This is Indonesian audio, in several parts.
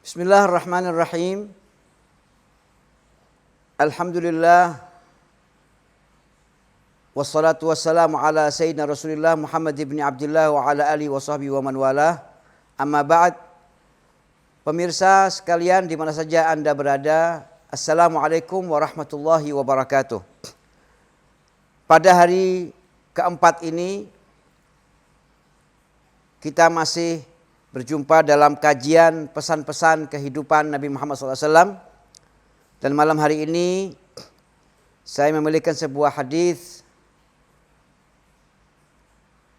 Bismillahirrahmanirrahim. Alhamdulillah. Wassalatu wassalamu ala sayyidina Rasulillah Muhammad ibn Abdullah wa ala alihi wa sahbihi wa man walah. Amma ba'd. Pemirsa sekalian di mana saja Anda berada, Assalamualaikum warahmatullahi wabarakatuh. Pada hari keempat ini kita masih berjumpa dalam kajian pesan-pesan kehidupan Nabi Muhammad SAW. Dan malam hari ini saya memiliki sebuah hadis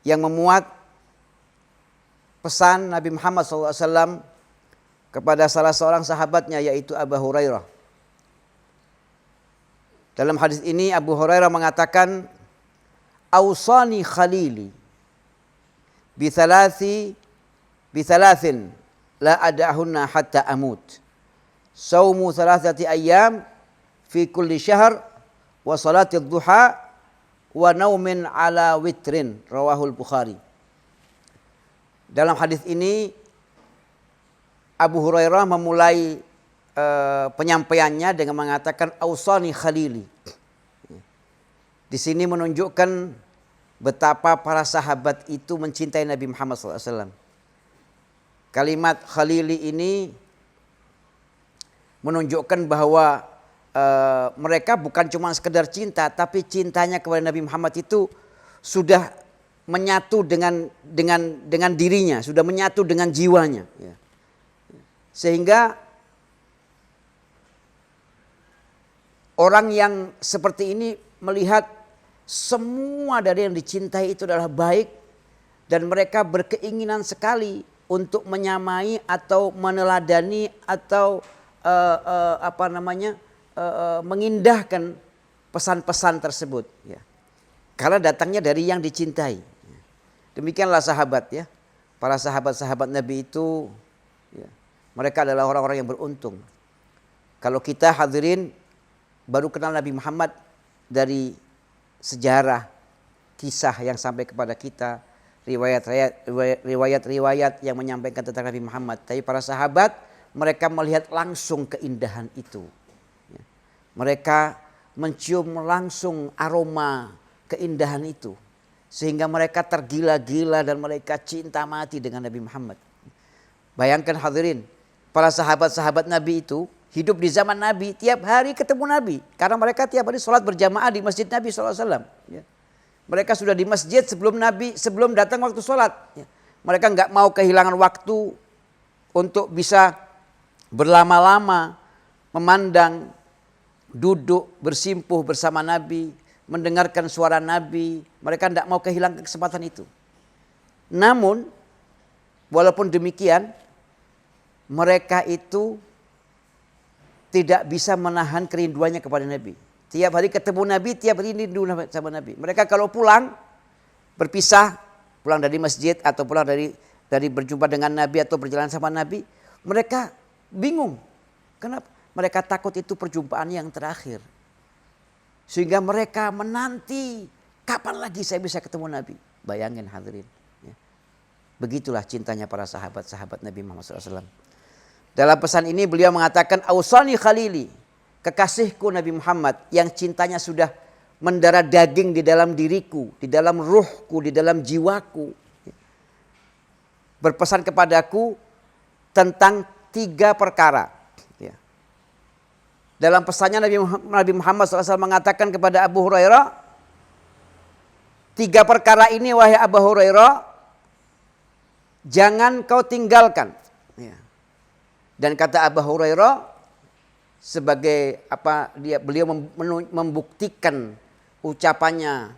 yang memuat pesan Nabi Muhammad SAW kepada salah seorang sahabatnya, yaitu Abu Hurairah. Dalam hadis ini Abu Hurairah mengatakan, "Ausani khalili bithalathin la ada'hunna hatta amut. Saumu thalathati ayyam fi kulli syahr wa salatid duha wa naumin ala witrin." Rawahul Bukhari. Dalam hadis ini Abu Hurairah memulai penyampaiannya dengan mengatakan ausani khalili. Di sini menunjukkan betapa para sahabat itu mencintai Nabi Muhammad SAW. Kalimat khalili ini menunjukkan bahwa mereka bukan cuma sekedar cinta, tapi cintanya kepada Nabi Muhammad itu sudah menyatu dengan dirinya, sudah menyatu dengan jiwanya. Sehingga orang yang seperti ini melihat semua dari yang dicintai itu adalah baik, dan mereka berkeinginan sekali untuk menyamai atau meneladani atau mengindahkan pesan-pesan tersebut, ya. Karena datangnya dari yang dicintai. Demikianlah sahabat, ya. Para sahabat-sahabat Nabi itu, ya, mereka adalah orang-orang yang beruntung. Kalau kita hadirin baru kenal Nabi Muhammad dari sejarah, kisah yang sampai kepada kita, riwayat-riwayat yang menyampaikan tentang Nabi Muhammad. Tapi para sahabat, mereka melihat langsung keindahan itu. Mereka mencium langsung aroma keindahan itu. Sehingga mereka tergila-gila dan mereka cinta mati dengan Nabi Muhammad. Bayangkan hadirin, para sahabat-sahabat Nabi itu hidup di zaman Nabi, tiap hari ketemu Nabi. Karena mereka tiap hari sholat berjamaah di masjid Nabi SAW. Mereka sudah di masjid sebelum datang waktu sholat. Mereka nggak mau kehilangan waktu untuk bisa berlama-lama memandang, duduk, bersimpuh bersama Nabi, mendengarkan suara Nabi. Mereka tidak mau kehilangan kesempatan itu. Namun, walaupun demikian, mereka itu tidak bisa menahan kerinduannya kepada Nabi. Tiap hari ketemu Nabi, tiap hari rindu sama Nabi. Mereka kalau pulang, berpisah, pulang dari masjid atau pulang dari berjumpa dengan Nabi atau berjalan sama Nabi, mereka bingung. Kenapa? Mereka takut itu perjumpaan yang terakhir. Sehingga mereka menanti, kapan lagi saya bisa ketemu Nabi. Bayangin hadirin. Begitulah cintanya para sahabat-sahabat Nabi Muhammad SAW. Dalam pesan ini beliau mengatakan, ausani khalili, kekasihku Nabi Muhammad yang cintanya sudah mendarah daging di dalam diriku, di dalam ruhku, di dalam jiwaku. Berpesan kepadaku tentang 3 perkara. Dalam pesannya Nabi Muhammad SAW mengatakan kepada Abu Hurairah, 3 perkara ini wahai Abu Hurairah, jangan kau tinggalkan. Dan kata Abu Hurairah, sebagai beliau membuktikan ucapannya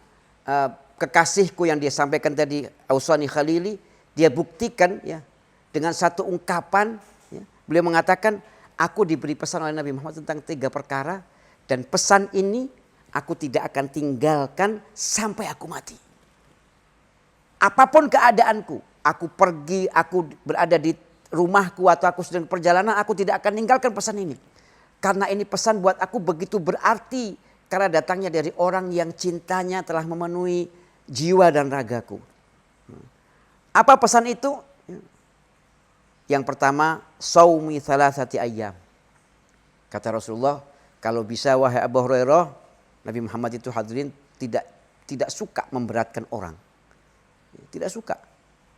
kekasihku yang dia sampaikan tadi, ausani khalili, dia buktikan, ya, dengan satu ungkapan, ya. Beliau mengatakan, aku diberi pesan oleh Nabi Muhammad tentang 3 perkara, dan pesan ini aku tidak akan tinggalkan sampai aku mati. Apapun keadaanku, aku pergi, aku berada di rumahku atau aku sedang perjalanan, aku tidak akan tinggalkan pesan ini. Karena ini pesan buat aku begitu berarti, karena datangnya dari orang yang cintanya telah memenuhi jiwa dan ragaku. Apa pesan itu? Yang pertama, saumi thalathati ayyam. Kata Rasulullah, kalau bisa wahai Abu Hurairah, Nabi Muhammad itu hadirin tidak suka memberatkan orang. Tidak suka.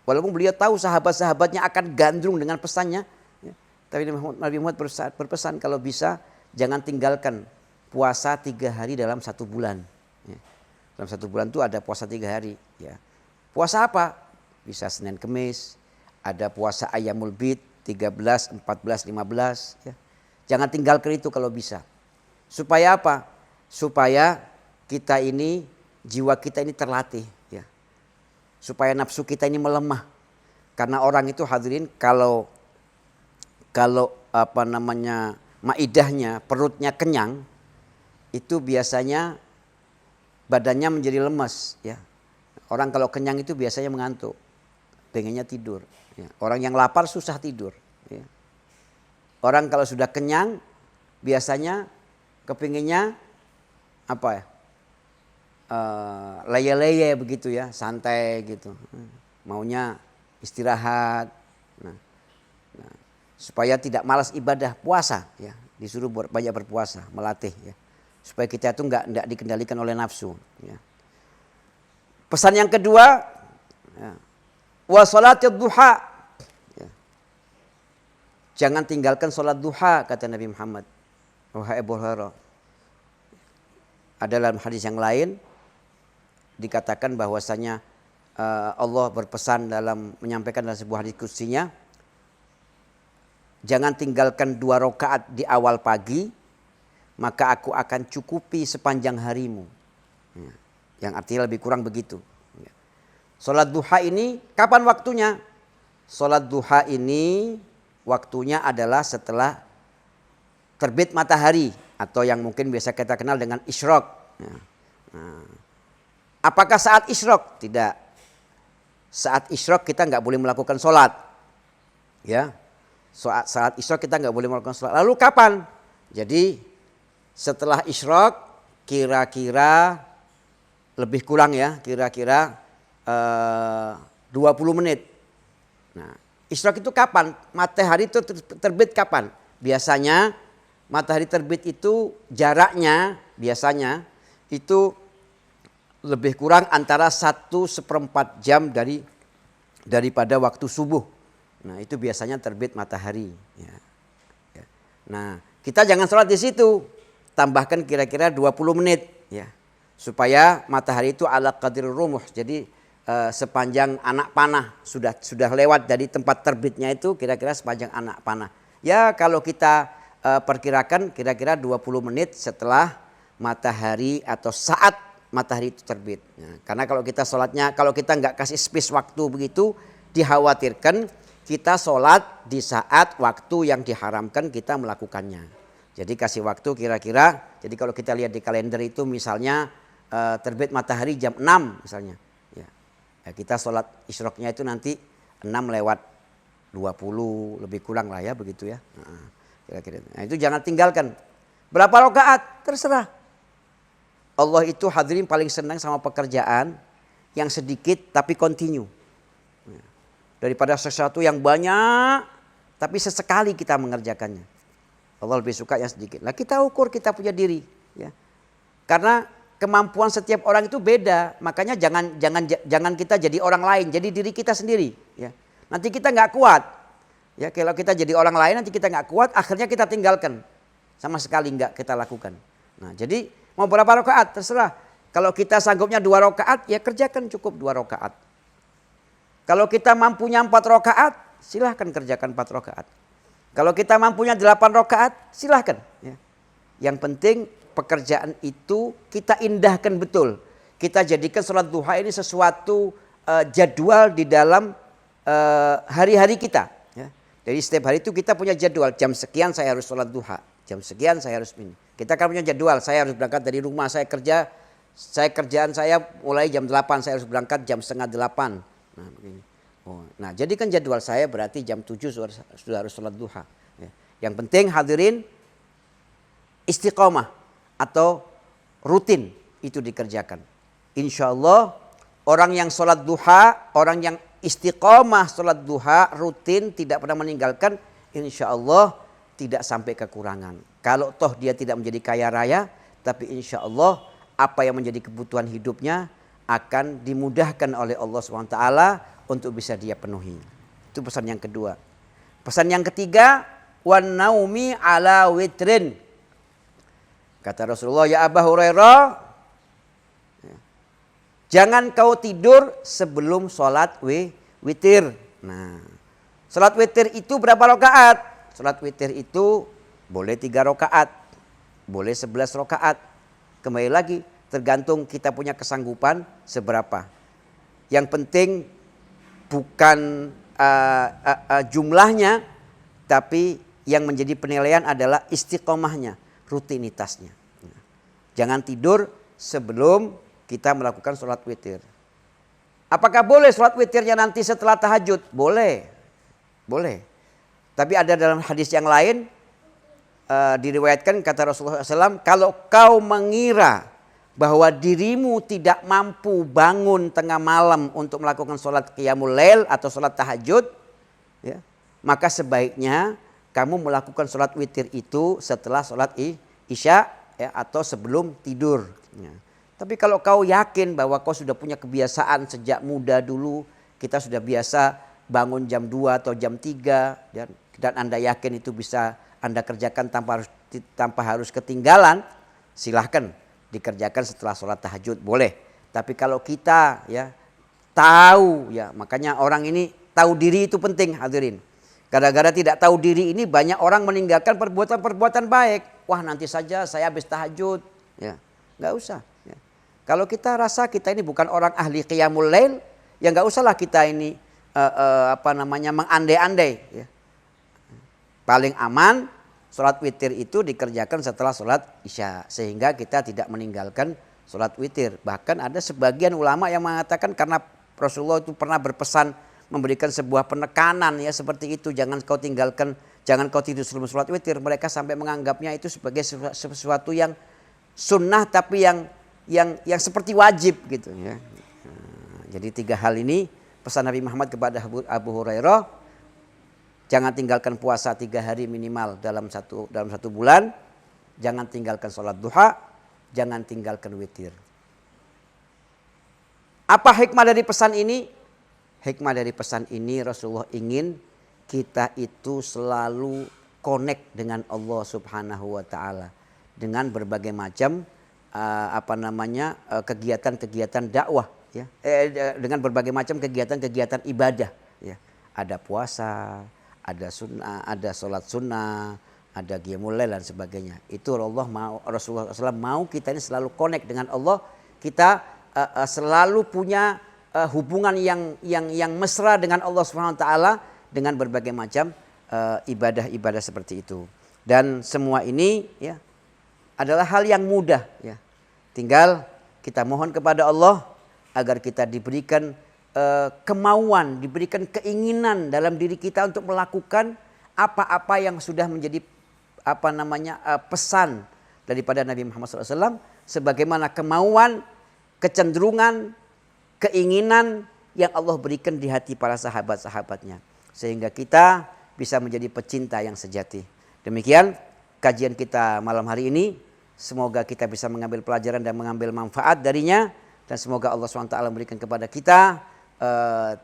Walaupun beliau tahu sahabat-sahabatnya akan gandrung dengan pesannya. Ya, tapi Nabi Muhammad berpesan kalau bisa jangan tinggalkan puasa 3 hari dalam 1 bulan. Ya. Dalam 1 bulan itu ada puasa 3 hari. Ya. Puasa apa? Bisa Senin Kemis. Ada puasa Ayyamul Bid 13, 14, 15. Ya. Jangan tinggalkan itu kalau bisa. Supaya apa? Supaya kita ini, jiwa kita ini terlatih. Ya. Supaya nafsu kita ini melemah. Karena orang itu hadirin kalau maidahnya, perutnya kenyang, itu biasanya badannya menjadi lemas. Ya. Orang kalau kenyang itu biasanya mengantuk, pengennya tidur. Ya. Orang yang lapar susah tidur. Ya. Orang kalau sudah kenyang biasanya kepinginnya apa ya? Leye-leye begitu ya, santai gitu. Maunya istirahat. Nah, supaya tidak malas ibadah puasa ya, disuruh banyak berpuasa, melatih ya. Supaya kita itu enggak dikendalikan oleh nafsu ya. Pesan yang kedua, ya, wa salatid duha. Ya. Jangan tinggalkan salat duha kata Nabi Muhammad. Wahai Abu Hurairah. Ada dalam hadis yang lain dikatakan bahwasanya Allah berpesan dalam menyampaikan dalam sebuah hadis kutsinya, jangan tinggalkan 2 rakaat di awal pagi, maka aku akan cukupi sepanjang harimu. Ya. Yang artinya lebih kurang begitu. Ya. Salat duha ini kapan waktunya? Salat duha ini waktunya adalah setelah terbit matahari atau yang mungkin biasa kita kenal dengan isyraq. Ya. Nah. Apakah saat isyraq? Tidak. Saat isyraq kita nggak boleh melakukan sholat. Ya. Saat isyraq kita nggak boleh melakukan sholat. Lalu kapan? Jadi setelah isyraq kira-kira lebih kurang ya, kira-kira 20 menit. Nah, isyraq itu kapan? Matahari itu terbit kapan? Biasanya matahari terbit itu jaraknya biasanya itu lebih kurang antara 1/4 jam daripada waktu subuh. Nah, itu biasanya terbit matahari. Ya. Ya. Nah, kita jangan sholat di situ. Tambahkan kira-kira 20 menit. Ya. Supaya matahari itu ala qadir rumuh. Jadi sepanjang anak panah. Sudah lewat dari tempat terbitnya itu kira-kira sepanjang anak panah. Ya, kalau kita perkirakan kira-kira 20 menit setelah matahari atau saat matahari itu terbit. Ya, karena kalau kita sholatnya, kalau kita nggak kasih space waktu begitu, dikhawatirkan kita sholat di saat waktu yang diharamkan kita melakukannya. Jadi kasih waktu kira-kira, jadi kalau kita lihat di kalender itu misalnya terbit matahari jam 6 misalnya. Ya, kita sholat isyraqnya itu nanti 6:20 lebih kurang lah ya begitu ya. Kira-kira. Nah, itu jangan tinggalkan. Berapa rakaat? Terserah. Allah itu hadirin paling senang sama pekerjaan yang sedikit tapi continue. Daripada sesuatu yang banyak tapi sesekali kita mengerjakannya. Allah lebih suka yang sedikit. Nah, kita ukur kita punya diri. Ya. Karena kemampuan setiap orang itu beda. Makanya jangan kita jadi orang lain. Jadi diri kita sendiri. Ya. Nanti kita nggak kuat. Ya, kalau kita jadi orang lain nanti kita nggak kuat. Akhirnya kita tinggalkan. Sama sekali nggak kita lakukan. Nah, jadi mau berapa rakaat? Terserah. Kalau kita sanggupnya 2 rakaat, ya kerjakan cukup 2 rakaat. Kalau kita mampunya 4 rakaat, silahkan kerjakan 4 rakaat. Kalau kita mampunya 8 rakaat, silahkan. Ya. Yang penting pekerjaan itu kita indahkan betul. Kita jadikan sholat duha ini sesuatu jadwal di dalam hari-hari kita. Ya. Jadi setiap hari itu kita punya jadwal. Jam sekian saya harus sholat duha. Jam sekian saya harus ini. Kita kan punya jadwal, saya harus berangkat dari rumah, kerjaan saya mulai jam 8, saya harus berangkat jam 7:30. Nah, begini. Nah, jadi kan jadwal saya berarti jam 7 sudah harus sholat duha. Ya. Yang penting hadirin istiqomah atau rutin itu dikerjakan. Insya Allah orang yang sholat duha, orang yang istiqomah sholat duha rutin tidak pernah meninggalkan, insya Allah tidak sampai kekurangan. Kalau toh dia tidak menjadi kaya raya, tapi insya Allah apa yang menjadi kebutuhan hidupnya akan dimudahkan oleh Allah SWT untuk bisa dia penuhi. Itu pesan yang kedua. Pesan yang ketiga, wan naumi ala witrin. Kata Rasulullah, ya Abu Hurairah, jangan kau tidur sebelum sholat witir. Nah, sholat witir itu berapa rakaat? Sholat witir itu boleh 3 rakaat, boleh 11 rakaat. Kembali lagi, tergantung kita punya kesanggupan seberapa. Yang penting bukan jumlahnya, tapi yang menjadi penilaian adalah istiqomahnya, rutinitasnya. Jangan tidur sebelum kita melakukan sholat witir. Apakah boleh sholat witirnya nanti setelah tahajud? Boleh. Boleh. Tapi ada dalam hadis yang lain diriwayatkan kata Rasulullah SAW, kalau kau mengira bahwa dirimu tidak mampu bangun tengah malam untuk melakukan sholat qiyamul lail atau sholat tahajud, ya, maka sebaiknya kamu melakukan sholat witir itu setelah sholat isya, ya, atau sebelum tidur. Ya. Tapi kalau kau yakin bahwa kau sudah punya kebiasaan sejak muda dulu, kita sudah biasa bangun jam 2 atau jam 3, dan Anda yakin itu bisa Anda kerjakan tanpa harus ketinggalan, silahkan dikerjakan setelah sholat tahajud, boleh. Tapi kalau kita ya tahu, ya makanya orang ini tahu diri itu penting, hadirin. Gara-gara tidak tahu diri ini banyak orang meninggalkan perbuatan-perbuatan baik. Wah, nanti saja saya habis tahajud, ya nggak usah. Ya. Kalau kita rasa kita ini bukan orang ahli qiyamul lail, ya nggak usahlah kita ini mengandai-andai. Ya. Paling aman sholat witir itu dikerjakan setelah sholat isya, sehingga kita tidak meninggalkan sholat witir. Bahkan ada sebagian ulama yang mengatakan karena Rasulullah itu pernah berpesan memberikan sebuah penekanan, ya seperti itu, jangan kau tinggalkan, jangan kau tidur sebelum sholat witir. Mereka sampai menganggapnya itu sebagai sesuatu yang sunnah, tapi yang seperti wajib gitu ya. Jadi 3 hal ini pesan Nabi Muhammad kepada Abu Hurairah. Jangan tinggalkan puasa 3 hari minimal dalam satu bulan. Jangan tinggalkan sholat duha. Jangan tinggalkan witir. Apa hikmah dari pesan ini? Hikmah dari pesan ini Rasulullah ingin kita itu selalu connect dengan Allah Subhanahu wa taala dengan berbagai macam kegiatan-kegiatan dakwah, ya. Dengan berbagai macam kegiatan-kegiatan ibadah, ya. Ada puasa, ada sunnah, ada sholat sunnah, ada qiyamul lail dan sebagainya. Itu Rasulullah SAW mau kita ini selalu connect dengan Allah. Kita selalu punya hubungan yang mesra dengan Allah Subhanahu wa taala dengan berbagai macam ibadah-ibadah seperti itu. Dan semua ini, ya, adalah hal yang mudah, ya. Tinggal kita mohon kepada Allah agar kita diberikan kemauan, diberikan keinginan dalam diri kita untuk melakukan apa-apa yang sudah menjadi pesan daripada Nabi Muhammad SAW, sebagaimana kemauan, kecenderungan, keinginan yang Allah berikan di hati para sahabat-sahabatnya, sehingga kita bisa menjadi pecinta yang sejati. Demikian kajian kita malam hari ini. Semoga kita bisa mengambil pelajaran dan mengambil manfaat darinya, dan semoga Allah SWT memberikan kepada kita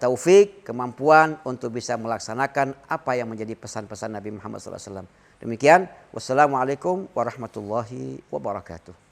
taufik, kemampuan untuk bisa melaksanakan apa yang menjadi pesan-pesan Nabi Muhammad SAW. Demikian, wassalamualaikum warahmatullahi wabarakatuh.